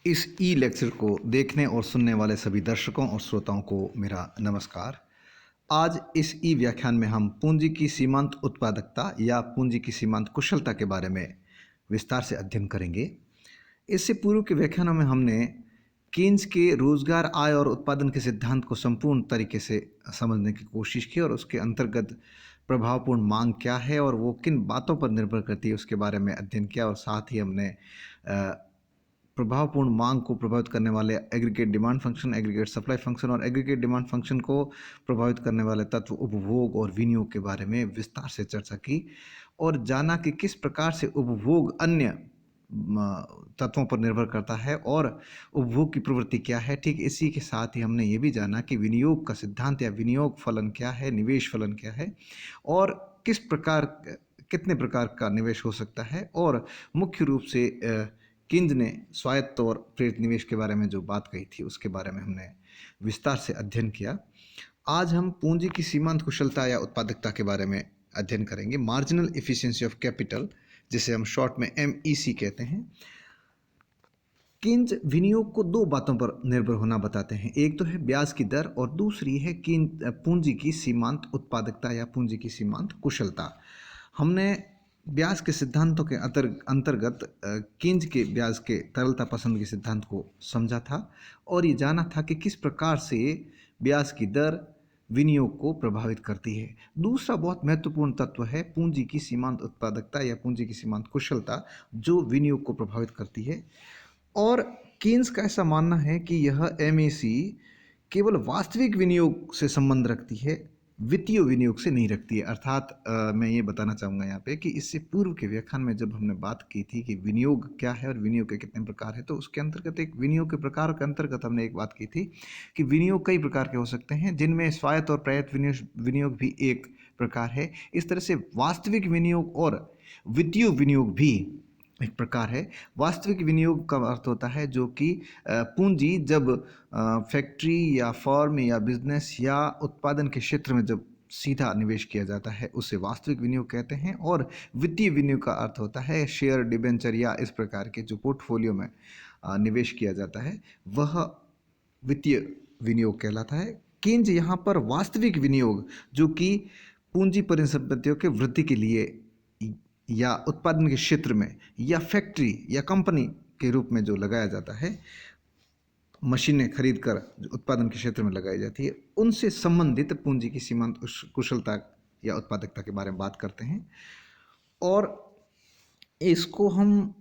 इस ई लेक्चर को देखने और सुनने वाले सभी दर्शकों और श्रोताओं को मेरा नमस्कार। आज इस ई व्याख्यान में हम पूंजी की सीमांत उत्पादकता या पूंजी की सीमांत कुशलता के बारे में विस्तार से अध्ययन करेंगे। इससे पूर्व के व्याख्यानों में हमने कीन्स के रोजगार, आय और उत्पादन के सिद्धांत को संपूर्ण तरीके से समझने की कोशिश की और उसके अंतर्गत प्रभावपूर्ण मांग क्या है और वो किन बातों पर निर्भर करती है उसके बारे में अध्ययन किया। और साथ ही हमने प्रभावपूर्ण मांग को प्रभावित करने वाले aggregate demand function, aggregate supply function और एग्रीगेट डिमांड फंक्शन को प्रभावित करने वाले तत्व उपभोग और विनियोग के बारे में विस्तार से चर्चा की और जाना कि किस प्रकार से उपभोग अन्य तत्वों पर निर्भर करता है और उपभोग की प्रवृत्ति क्या है। ठीक इसी के साथ ही हमने ये भी जाना कि विनियोग का सिद्धांत या विनियोग फलन क्या है, निवेश फलन क्या है और किस प्रकार कितने प्रकार का निवेश हो सकता है। और मुख्य रूप से किंज ने स्वायत्त और प्रेरित निवेश के बारे में जो बात कही थी उसके बारे में हमने विस्तार से अध्ययन किया। आज हम पूंजी की सीमांत कुशलता या उत्पादकता के बारे में अध्ययन करेंगे। मार्जिनल एफिशिएंसी ऑफ कैपिटल, जिसे हम शॉर्ट में MEC कहते हैं। किंज विनियोग को दो बातों पर निर्भर होना बताते हैं। एक तो है ब्याज की दर और दूसरी है पूंजी की सीमांत उत्पादकता या पूंजी की सीमांत कुशलता। हमने ब्याज के सिद्धांतों के अंतर्गत किंज के ब्याज के तरलता पसंद के सिद्धांत को समझा था और ये जाना था कि किस प्रकार से ब्याज की दर विनियोग को प्रभावित करती है। दूसरा बहुत महत्वपूर्ण तत्व है पूंजी की सीमांत उत्पादकता या पूंजी की सीमांत कुशलता, जो विनियोग को प्रभावित करती है। और कीन्स का ऐसा मानना है कि यह MEC केवल वास्तविक विनियोग से संबंध रखती है, वित्तीय विनियोग से नहीं रखती है। अर्थात मैं ये बताना चाहूँगा यहाँ पे कि इससे पूर्व के व्याख्यान में जब हमने बात की थी कि विनियोग क्या है और विनियोग के कितने प्रकार है, तो उसके अंतर्गत एक विनियोग के प्रकार के अंतर्गत हमने एक बात की थी कि विनियोग कई प्रकार के हो सकते हैं, जिनमें स्वायत्त और प्रयत विनियोग भी एक प्रकार है। इस तरह से वास्तविक विनियोग और वित्तीय विनियोग भी एक प्रकार है। वास्तविक विनियोग का अर्थ होता है जो कि पूंजी जब फैक्ट्री या फर्म या बिजनेस या उत्पादन के क्षेत्र में जब सीधा निवेश किया जाता है उसे वास्तविक विनियोग कहते हैं। और वित्तीय विनियोग का अर्थ होता है शेयर, डिबेंचर या इस प्रकार के जो पोर्टफोलियो में निवेश किया जाता है वह वित्तीय विनियोग कहलाता है। किंज यहाँ पर वास्तविक विनियोग जो कि पूंजी परिसंपत्तियों के वृद्धि के लिए या उत्पादन के क्षेत्र में या फैक्ट्री या कंपनी के रूप में जो लगाया जाता है, मशीनें खरीद कर उत्पादन के क्षेत्र में लगाई जाती है, उनसे संबंधित पूंजी की सीमांत कुशलता या उत्पादकता के बारे में बात करते हैं। और इसको हम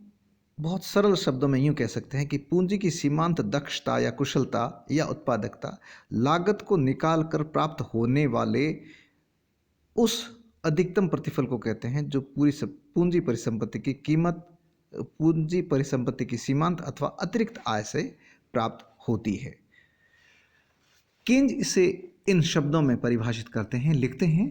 बहुत सरल शब्दों में यूँ कह सकते हैं कि पूंजी की सीमांत दक्षता या कुशलता या उत्पादकता लागत को निकाल कर प्राप्त होने वाले उस अधिकतम प्रतिफल को कहते हैं जो पूंजी परिसंपत्ति की कीमत, पूंजी परिसंपत्ति की सीमांत अथवा अतिरिक्त आय से प्राप्त होती है। किंज इसे इन शब्दों में परिभाषित करते हैं, लिखते हैं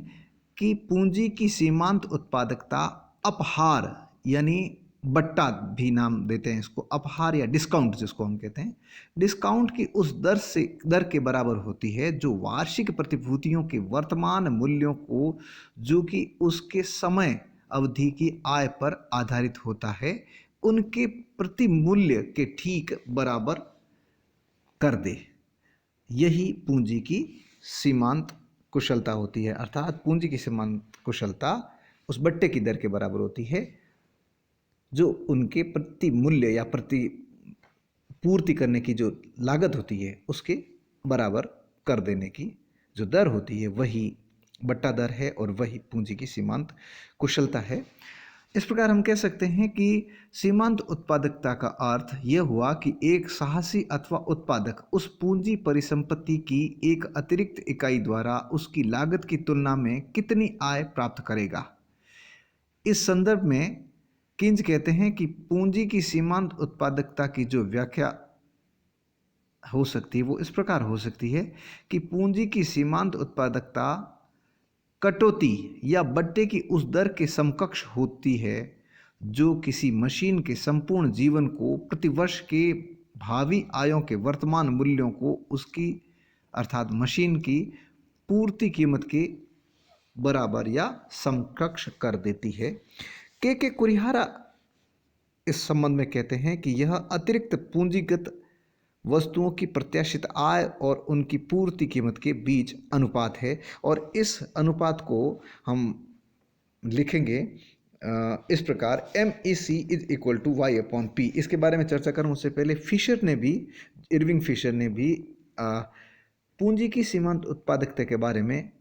कि पूंजी की सीमांत उत्पादकता अपहार, यानी बट्टा भी नाम देते हैं इसको, अपहार या डिस्काउंट जिसको हम कहते हैं, डिस्काउंट की उस दर के बराबर होती है जो वार्षिक प्रतिभूतियों के वर्तमान मूल्यों को, जो कि उसके समय अवधि की आय पर आधारित होता है, उनके प्रति मूल्य के ठीक बराबर कर दे। यही पूंजी की सीमांत कुशलता होती है। अर्थात पूंजी की सीमांत कुशलता उस बट्टे की दर के बराबर होती है जो उनके प्रति मूल्य या प्रति पूर्ति करने की जो लागत होती है उसके बराबर कर देने की जो दर होती है वही बट्टा दर है और वही पूंजी की सीमांत कुशलता है। इस प्रकार हम कह सकते हैं कि सीमांत उत्पादकता का अर्थ यह हुआ कि एक साहसी अथवा उत्पादक उस पूंजी परिसंपत्ति की एक अतिरिक्त इकाई द्वारा उसकी लागत की तुलना में कितनी आय प्राप्त करेगा। इस संदर्भ में किंज कहते हैं कि पूंजी की सीमांत उत्पादकता की जो व्याख्या हो सकती है वो इस प्रकार हो सकती है कि पूंजी की सीमांत उत्पादकता कटौती या बट्टे की उस दर के समकक्ष होती है जो किसी मशीन के संपूर्ण जीवन को प्रतिवर्ष के भावी आयों के वर्तमान मूल्यों को उसकी अर्थात मशीन की पूर्ति कीमत के बराबर या समकक्ष कर देती है। के कुरिहारा इस संबंध में कहते हैं कि यह अतिरिक्त पूंजीगत वस्तुओं की प्रत्याशित आय और उनकी पूर्ति कीमत के बीच अनुपात है। और इस अनुपात को हम लिखेंगे इस प्रकार, M E C is equal to Y upon P. इसके बारे में चर्चा करूँ उससे पहले इरविंग फिशर ने भी पूंजी की सीमांत उत्पादकता के बारे में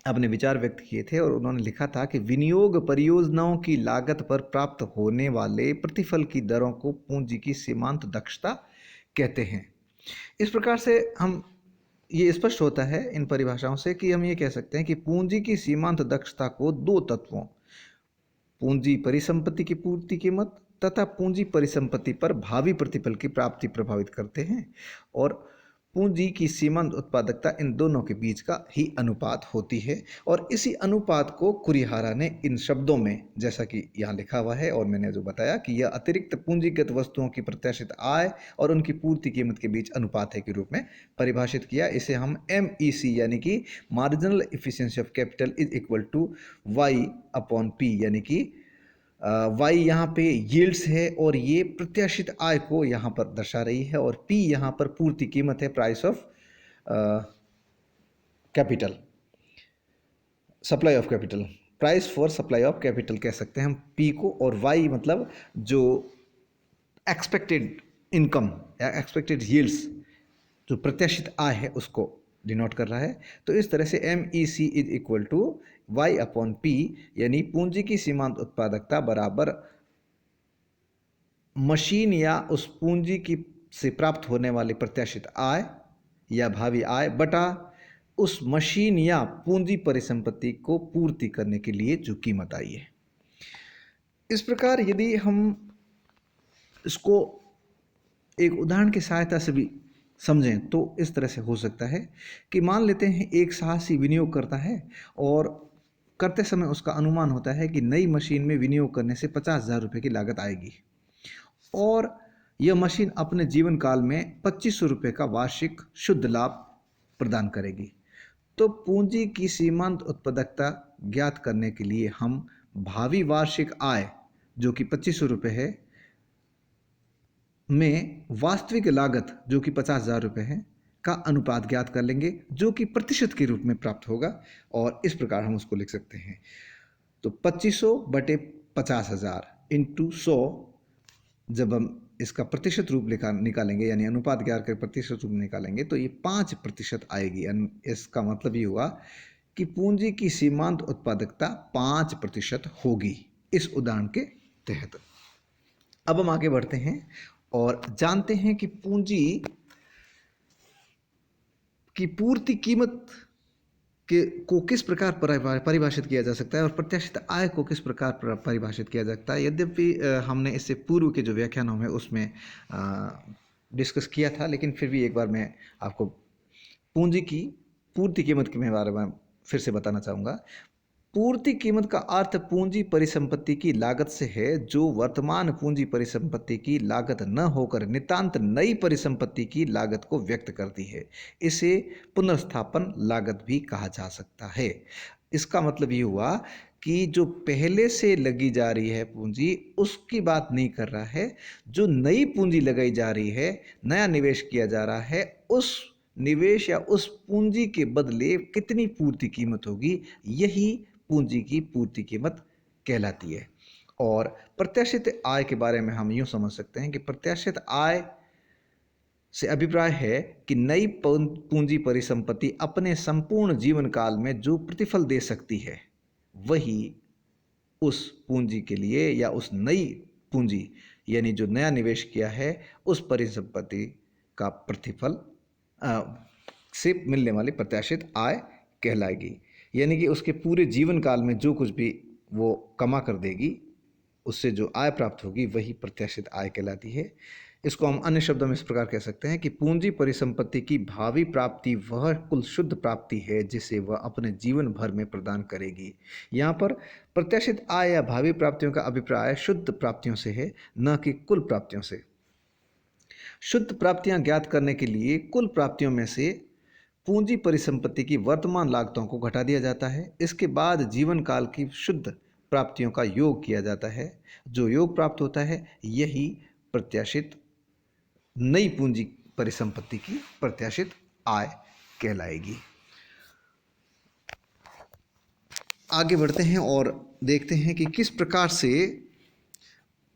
अपने विचार व्यक्त किए थे, और उन्होंने लिखा था कि विनियोग परियोजनाओं की लागत पर प्राप्त होने वाले प्रतिफल की दरों को पूंजी की सीमांत दक्षता कहते हैं। इस प्रकार से हम ये स्पष्ट होता है इन परिभाषाओं से कि हम ये कह सकते हैं कि पूंजी की सीमांत दक्षता को दो तत्वों, पूंजी परिसंपत्ति की पूर्ति कीमत तथा पूंजी परिसंपत्ति पर भावी प्रतिफल की प्राप्ति प्रभावित करते हैं, और पूंजी की सीमांत उत्पादकता इन दोनों के बीच का ही अनुपात होती है। और इसी अनुपात को कुरिहारा ने इन शब्दों में, जैसा कि यहाँ लिखा हुआ है और मैंने जो बताया कि यह अतिरिक्त पूंजीगत वस्तुओं की प्रत्याशित आय और उनकी पूर्ति कीमत के बीच अनुपात है के रूप में परिभाषित किया। इसे हम MEC यानी कि marginal efficiency of capital is equal to Y upon P, यानी कि वाई यहाँ पे यील्ड्स है और ये प्रत्याशित आय को यहाँ पर दर्शा रही है, और पी यहाँ पर पूर्ति कीमत है, price of capital, supply of capital, price for supply of capital कह सकते हैं हम पी को। और वाई मतलब जो एक्सपेक्टेड इनकम या एक्सपेक्टेड यील्ड्स, जो प्रत्याशित आय है, उसको डिनोट कर रहा है। तो इस तरह से MEC is equal to Y upon P, यानी पूंजी की सीमांत उत्पादकता बराबर मशीन या उस पूंजी की से प्राप्त होने वाली प्रत्याशित आय या भावी आय बटा उस मशीन या पूंजी परिसंपत्ति को पूर्ति करने के लिए जो कीमत आई है। इस प्रकार यदि हम इसको एक उदाहरण की सहायता से भी समझें तो इस तरह से हो सकता है कि मान लेते हैं एक साहसी विनियोग करता है, और करते समय उसका अनुमान होता है कि नई मशीन में विनियोग करने से 50,000 रुपये की लागत आएगी, और यह मशीन अपने जीवन काल में 2500 रुपये का वार्षिक शुद्ध लाभ प्रदान करेगी। तो पूंजी की सीमांत उत्पादकता ज्ञात करने के लिए हम भावी वार्षिक आय जो कि 2500 रुपये है में वास्तविक लागत जो कि 50,000 रुपये है का अनुपात ज्ञात कर लेंगे, जो कि प्रतिशत के रूप में प्राप्त होगा। और इस प्रकार हम उसको लिख सकते हैं, तो 2500 बटे 50,000 इंटू 100, जब हम इसका प्रतिशत रूप निकालेंगे यानी अनुपात ज्ञात कर प्रतिशत रूप निकालेंगे तो ये 5% आएगी। इसका मतलब ये हुआ कि पूंजी की सीमांत उत्पादकता 5% होगी इस उदाहरण के तहत। अब हम आगे बढ़ते हैं और जानते हैं कि पूंजी की पूर्ति कीमत को किस प्रकार परिभाषित किया जा सकता है और प्रत्याशित आय को किस प्रकार परिभाषित किया जा सकता है। यद्यपि हमने इससे पूर्व के जो व्याख्यानों में उसमें डिस्कस किया था, लेकिन फिर भी एक बार मैं आपको पूंजी की पूर्ति कीमत के बारे में फिर से बताना चाहूँगा। पूर्ति कीमत का अर्थ पूंजी परिसंपत्ति की लागत से है, जो वर्तमान पूंजी परिसंपत्ति की लागत न होकर नितांत नई परिसंपत्ति की लागत को व्यक्त करती है। इसे पुनर्स्थापन लागत भी कहा जा सकता है। इसका मतलब ये हुआ कि जो पहले से लगी जा रही है पूंजी उसकी बात नहीं कर रहा है, जो नई पूंजी लगाई जा रही है, नया निवेश किया जा रहा है, उस निवेश या उस पूंजी के बदले कितनी पूर्ति कीमत होगी, यही पूंजी की पूर्ति कीमत कहलाती है। और प्रत्याशित आय के बारे में हम यूँ समझ सकते हैं कि प्रत्याशित आय से अभिप्राय है कि नई पूंजी परिसंपत्ति अपने संपूर्ण जीवन काल में जो प्रतिफल दे सकती है वही उस पूंजी के लिए या उस नई पूंजी यानी जो नया निवेश किया है उस परिसंपत्ति का प्रतिफल से मिलने वाली प्रत्याशित आय कहलाएगी। यानी कि उसके पूरे जीवन काल में जो कुछ भी वो कमा कर देगी उससे जो आय प्राप्त होगी वही प्रत्याशित आय कहलाती है। इसको हम अन्य शब्दों में इस प्रकार कह सकते हैं कि पूंजी परिसंपत्ति की भावी प्राप्ति वह कुल शुद्ध प्राप्ति है जिसे वह अपने जीवन भर में प्रदान करेगी। यहाँ पर प्रत्याशित आय या भावी प्राप्तियों का अभिप्राय शुद्ध प्राप्तियों से है, न कि कुल प्राप्तियों से। शुद्ध प्राप्तियां ज्ञात करने के लिए कुल प्राप्तियों में से पूंजी परिसंपत्ति की वर्तमान लागतों को घटा दिया जाता है। इसके बाद जीवन काल की शुद्ध प्राप्तियों का योग किया जाता है। जो योग प्राप्त होता है यही प्रत्याशित नई पूंजी परिसंपत्ति की प्रत्याशित आय कहलाएगी। आगे बढ़ते हैं और देखते हैं कि किस प्रकार से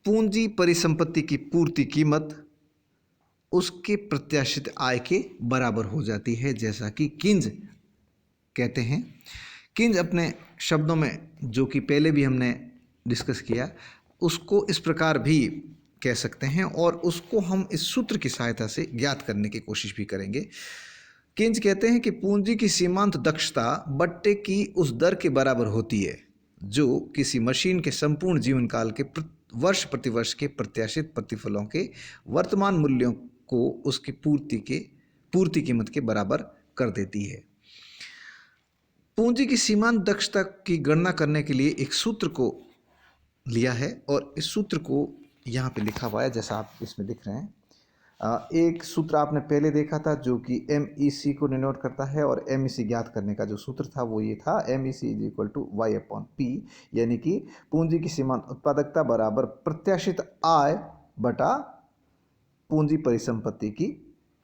पूंजी परिसंपत्ति की पूर्ति कीमत उसके प्रत्याशित आय के बराबर हो जाती है, जैसा कि किंज कहते हैं। किंज अपने शब्दों में, जो कि पहले भी हमने डिस्कस किया, उसको इस प्रकार भी कह सकते हैं और उसको हम इस सूत्र की सहायता से ज्ञात करने की कोशिश भी करेंगे। किंज कहते हैं कि पूंजी की सीमांत दक्षता बट्टे की उस दर के बराबर होती है जो किसी मशीन के संपूर्ण जीवन काल के वर्ष प्रतिवर्ष के प्रत्याशित प्रतिफलों के वर्तमान मूल्यों को उसकी पूर्ति कीमत के बराबर कर देती है। पूंजी की सीमांत दक्षता की गणना करने के लिए एक सूत्र को लिया है और इस सूत्र को यहाँ पे लिखा हुआ है, जैसा आप इसमें दिख रहे हैं। एक सूत्र आपने पहले देखा था जो कि MEC को डिनोट करता है, और MEC ज्ञात करने का जो सूत्र था वो ये था, MEC is equal to Y/P, यानी कि पूंजी की सीमांत उत्पादकता बराबर प्रत्याशित आय बटा पूंजी परिसंपत्ति की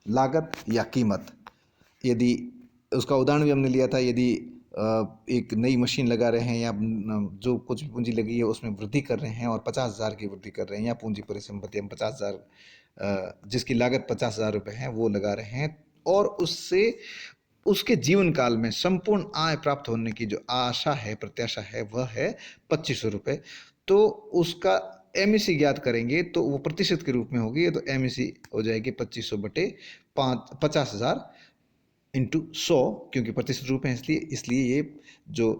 लागत या कीमत। यदि उसका उदाहरण भी हमने लिया था, यदि एक नई मशीन लगा रहे हैं या जो कुछ भी पूंजी लगी है उसमें वृद्धि कर रहे हैं और 50,000 की वृद्धि कर रहे हैं, या पूंजी परिसंपत्ति हम 50,000 जिसकी लागत 50,000 रुपये है वो लगा रहे हैं, और उससे उसके जीवन काल में संपूर्ण आय प्राप्त होने की जो आशा है, प्रत्याशा है, वह है 2500 रुपये। तो उसका MEC ज्ञात करेंगे तो वो प्रतिशत के रूप में होगी, तो MEC हो जाएगी 2500 बटे 50,000 इंटू 100, क्योंकि प्रतिशत रूप है इसलिए ये जो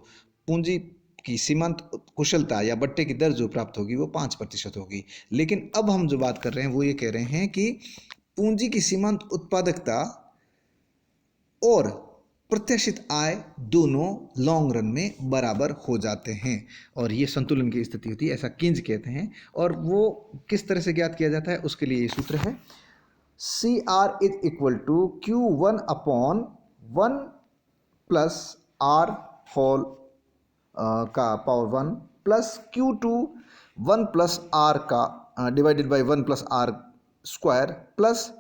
पूंजी की सीमांत कुशलता या बट्टे की दर जो प्राप्त होगी वो 5% होगी। लेकिन अब हम जो बात कर रहे हैं वो ये कह रहे हैं कि पूंजी की सीमांत उत्पादकता और प्रत्याशित आय दोनों लॉन्ग रन में बराबर हो जाते हैं और ये संतुलन की स्थिति होती है, ऐसा किंज कहते हैं। और वो किस तरह से ज्ञात किया जाता है उसके लिए ये सूत्र है, CR is equal to Q1/1 plus R whole का power 1 plus Q2 1 plus R का divided by 1 plus R square plus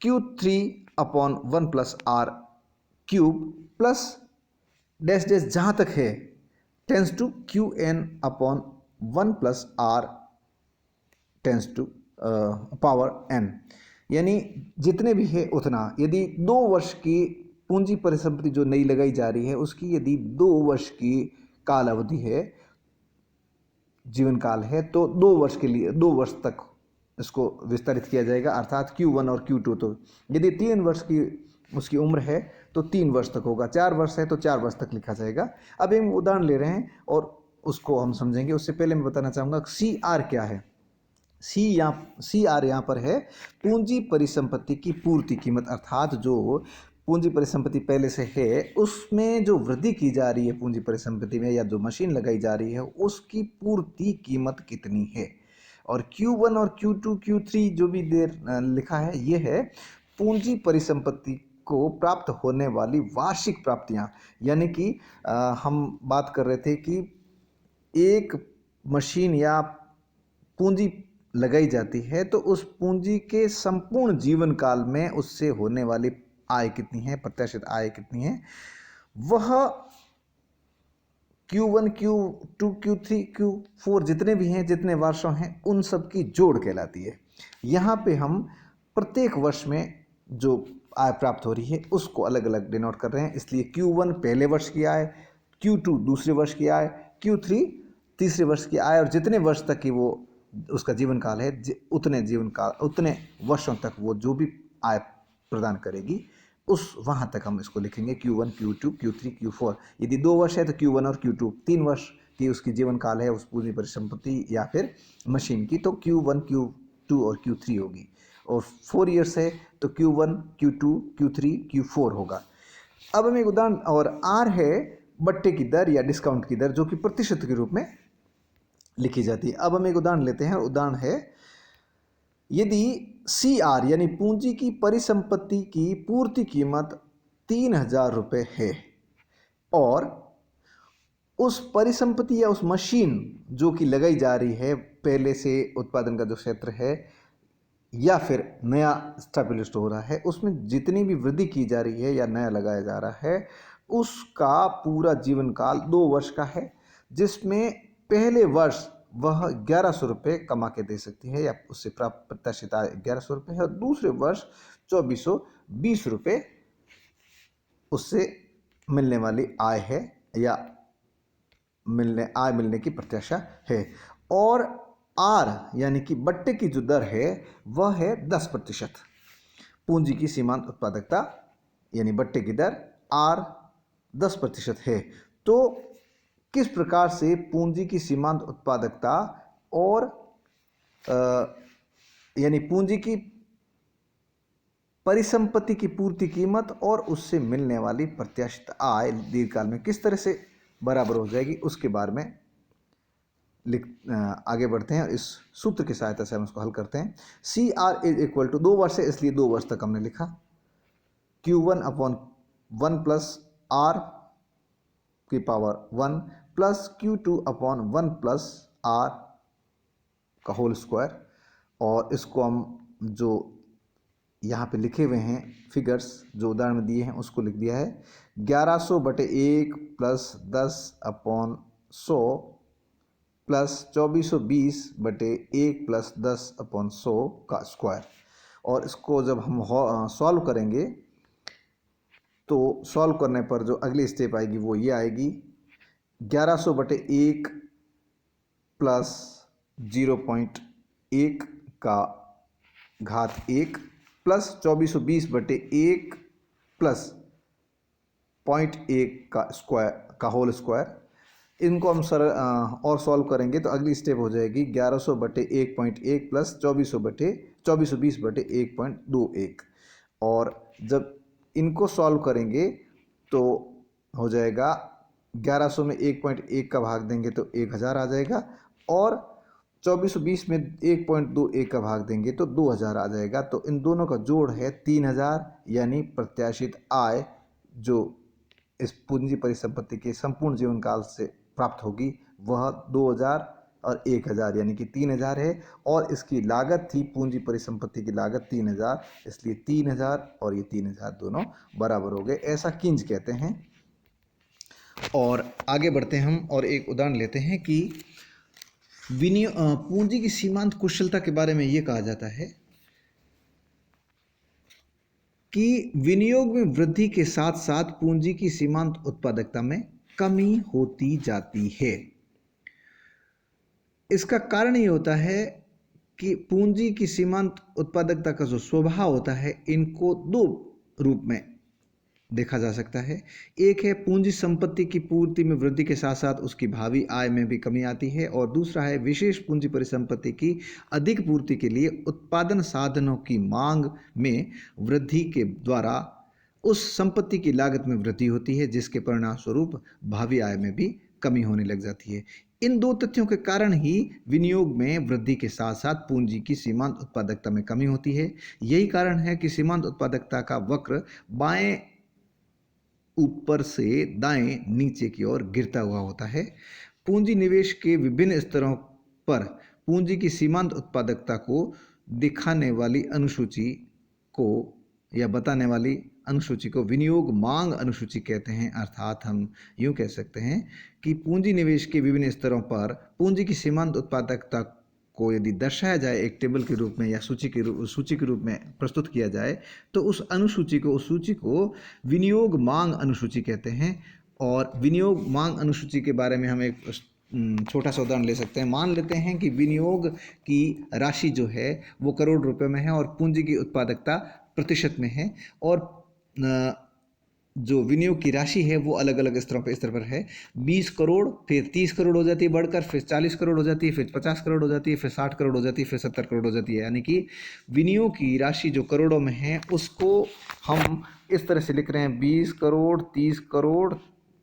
Q3/1 plus R cube plus dash dash जहाँ तक है tends to Qn/1 plus R tends to power n, यानी जितने भी है उतना। यदि 2 वर्ष की पूंजी परिसंपत्ति जो नई लगाई जा रही है उसकी यदि 2 वर्ष की काल अवधि है, जीवन काल है, तो 2 वर्ष के लिए 2 वर्ष तक इसको विस्तारित किया जाएगा, अर्थात Q1 और Q2। तो यदि 3 वर्ष की उसकी उम्र है तो 3 वर्ष तक होगा, 4 वर्ष है तो 4 वर्ष तक लिखा जाएगा। अब हम उदाहरण ले रहे हैं और उसको हम समझेंगे। उससे पहले मैं बताना चाहूँगा CR क्या है। CR यहाँ पर है पूंजी परिसंपत्ति की पूर्ति कीमत, अर्थात जो पूंजी परिसंपत्ति पहले से है उसमें जो वृद्धि की जा रही है पूंजी परिसंपत्ति में, या जो मशीन लगाई जा रही है उसकी पूर्ति कीमत कितनी है। और Q1 और Q2 Q3 जो भी देर लिखा है ये है पूंजी परिसंपत्ति को प्राप्त होने वाली वार्षिक प्राप्तियां। यानी कि हम बात कर रहे थे कि एक मशीन या पूंजी लगाई जाती है तो उस पूंजी के संपूर्ण जीवन काल में उससे होने वाली आय कितनी है, प्रत्याशित आय कितनी है, वह Q1 Q2 Q3 Q4 जितने भी हैं, जितने वर्षों हैं, उन सब की जोड़ कहलाती है। यहाँ पे हम प्रत्येक वर्ष में जो आय प्राप्त हो रही है उसको अलग अलग डिनोट कर रहे हैं, इसलिए Q1 पहले वर्ष की आय, Q2 दूसरे वर्ष की आय, Q3 तीसरे वर्ष की आय, और जितने वर्ष तक की वो उसका जीवन काल है उतने वर्षों तक वो जो भी आय प्रदान करेगी उस वहाँ तक हम इसको लिखेंगे Q1 Q2 Q3 Q4। यदि 2 वर्ष है तो Q1 और Q2, 3 वर्ष की उसकी जीवन काल है उस पूंजी परिसंपत्ति या फिर मशीन की, तो Q1 Q2 और Q3 होगी। और 4 ईयर्स है तो Q1 Q2 Q3 Q4 होगा। अब हम एक उदाहरण, और R है बट्टे की दर या डिस्काउंट की दर जो कि प्रतिशत के रूप में लिखी जाती है। अब हम एक उदाहरण लेते हैं, उदाहरण है यदि CR यानी पूंजी की परिसंपत्ति की पूर्ति कीमत 3,000 रुपये है और उस परिसंपत्ति या उस मशीन जो कि लगाई जा रही है, पहले से उत्पादन का जो क्षेत्र है या फिर नया स्टैब्लिश्ड हो रहा है, उसमें जितनी भी वृद्धि की जा रही है या नया लगाया जा रहा है, उसका पूरा जीवन काल 2 वर्ष का है, जिसमें पहले वर्ष वह 1100 रुपये कमा के दे सकती है या उससे प्राप्त प्रत्याशित आय 1100 रुपये है, और दूसरे वर्ष 2420 रुपये उससे मिलने वाली आय है या मिलने की प्रत्याशा है। और आर यानी कि बट्टे की जो दर है वह है 10%। पूंजी की सीमांत उत्पादकता यानी बट्टे की दर आर 10% है। तो किस प्रकार से पूंजी की सीमांत उत्पादकता और यानी पूंजी की परिसंपत्ति की पूर्ति कीमत और उससे मिलने वाली प्रत्याशित आय दीर्घकाल में किस तरह से बराबर हो जाएगी, उसके बारे में आगे बढ़ते हैं और इस सूत्र की सहायता से हम उसको हल करते हैं। C R is equal to 2 वर्ष है, इसलिए 2 वर्ष तक हमने लिखा। Q1/1 प्लस आर की power 1 plus Q2/1 plus R का होल स्क्वायर। और इसको हम जो यहाँ पे लिखे हुए हैं फिगर्स जो उदाहरण में दिए हैं उसको लिख दिया है 1100/1 प्लस 10/100 प्लस 2420/1 प्लस 10/100 का स्क्वायर। और इसको जब हम सॉल्व करेंगे तो सॉल्व करने पर जो अगली स्टेप आएगी वो ये आएगी 1100/1 प्लस 0.1 का घात 1 प्लस 2420/1 प्लस 0.1 का स्क्वायर का होल स्क्वायर। इनको हम और सॉल्व करेंगे तो अगली स्टेप हो जाएगी 1100/1.1 प्लस 2420/1.21। और जब इनको सॉल्व करेंगे तो हो जाएगा 1100 में 1.1 का भाग देंगे तो 1000 आ जाएगा, और 2420 में 1.21 का भाग देंगे तो 2000 आ जाएगा। तो इन दोनों का जोड़ है 3000, यानी प्रत्याशित आय जो इस पूंजी परिसंपत्ति के संपूर्ण जीवन काल से प्राप्त होगी वह 2000 और 1000 यानी कि 3000 है। और इसकी लागत थी, पूंजी परिसंपत्ति की लागत 3000, इसलिए 3000 और ये 3000 दोनों बराबर हो गए, ऐसा किंज कहते हैं। और आगे बढ़ते हैं हम और एक उदाहरण लेते हैं कि पूंजी की सीमांत कुशलता के बारे में ये कहा जाता है कि विनियोग में वृद्धि के साथ साथ पूंजी की सीमांत उत्पादकता में कमी होती जाती है। इसका कारण ये होता है कि पूंजी की सीमांत उत्पादकता का जो स्वभाव होता है, इनको दो रूप में देखा जा सकता है। एक है पूंजी संपत्ति की पूर्ति में वृद्धि के साथ साथ उसकी भावी आय में भी कमी आती है, और दूसरा है विशेष पूंजी परिसंपत्ति की अधिक पूर्ति के लिए उत्पादन साधनों की मांग में वृद्धि के द्वारा उस संपत्ति की लागत में वृद्धि होती है, जिसके परिणाम स्वरूप भावी आय में भी कमी होने लग जाती है। इन दो तथ्यों के कारण ही विनियोग में वृद्धि के साथ साथ पूंजी की सीमांत उत्पादकता में कमी होती है। यही कारण है कि सीमांत उत्पादकता का वक्र बाएं ऊपर से दाएं नीचे की ओर गिरता हुआ होता है। पूंजी निवेश के विभिन्न स्तरों पर पूंजी की सीमांत उत्पादकता को दिखाने वाली अनुसूची को या बताने वाली अनुसूची को विनियोग मांग अनुसूची कहते हैं। अर्थात हम यूँ कह सकते हैं कि पूंजी निवेश के विभिन्न स्तरों पर पूंजी की सीमांत उत्पादकता को यदि दर्शाया जाए एक टेबल के रूप में या सूची के रूप में प्रस्तुत किया जाए तो उस सूची को विनियोग मांग अनुसूची कहते हैं। और विनियोग मांग अनुसूची के बारे में हम एक छोटा सा उदाहरण ले सकते हैं। मान लेते हैं कि विनियोग की राशि जो है वो करोड़ रुपए में है और पूंजी की उत्पादकता प्रतिशत में है, और जो विनियोग की राशि है वो अलग अलग स्तरों पर स्तर पर है। 20 करोड़, फिर 30 करोड़ हो जाती है बढ़कर, फिर 40 करोड़ हो जाती है, फिर 50 करोड़ हो जाती है, फिर 60 करोड़ हो जाती है, फिर 70 करोड़ हो जाती है। यानी कि विनियोग की राशि जो करोड़ों में है उसको हम इस तरह से लिख रहे हैं 20 करोड़, 30 करोड़,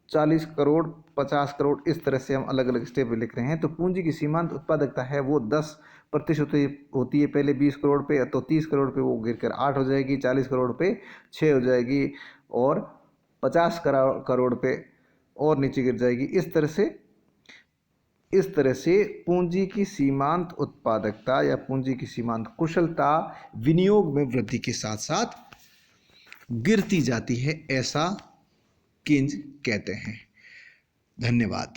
40 करोड़, 50 करोड़, इस तरह से हम अलग अलग स्टेप पे लिख रहे हैं। तो पूंजी की सीमांत उत्पादकता है वो 10% होती है पहले 20 करोड़ पे, तो 30 करोड़ पे वो गिर कर 8 हो जाएगी, 40 करोड़ पे 6 हो जाएगी, और 50 करोड़ पे और नीचे गिर जाएगी। इस तरह से पूंजी की सीमांत उत्पादकता या पूंजी की सीमांत कुशलता विनियोग में वृद्धि के साथ साथ गिरती जाती है, ऐसा किंज कहते हैं। धन्यवाद।